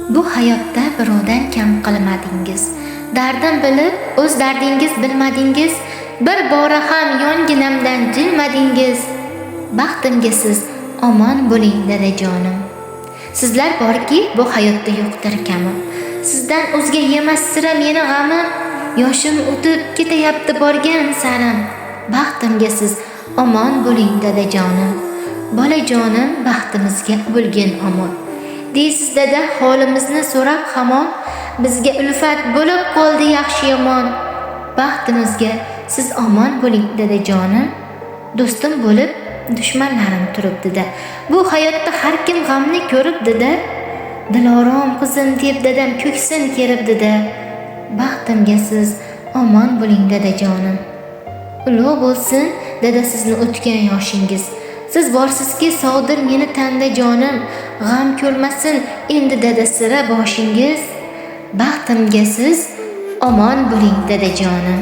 Bu hayotda birovdan kam qilmadingiz. Dardim bilib, o'z dardingiz bilmadingiz. Bir bora ham yonginamdan jilmadingiz. Baxtimga siz omon bo'ling dadajonim. Sizlar borki, bu hayotda yo'qdir kami. Sizdan o'zga yemas sira meni g'amim. Yoshim o'tib ketayapti borgan sarim. Baxtimga siz omon bo'ling dadajonim. Bolajonim baxtimizga bo'lgin omon. Deysiz dada holimizni so'rab hamon, bizga ulfat bo'lib qoldi yaxshi yomon. Baxtimizga siz omon bo'ling dadajonim. Do'stim bo'lib dushmanlarim turibdi-da. Bu hayotda har kim g'amni ko'ribdi-da. Dilorom qizim deb dadam ko'ksin keribdi-da. Baxtimga siz omon bo'ling dadajonim. Ulug' bo'lsin dada sizni o'tgan yoshingiz. Siz borsizki sog'dir meni tanda jonim. G'am ko'rmasin endi dada sira boshingiz. Baxtimga siz omon bo'ling dadajonim.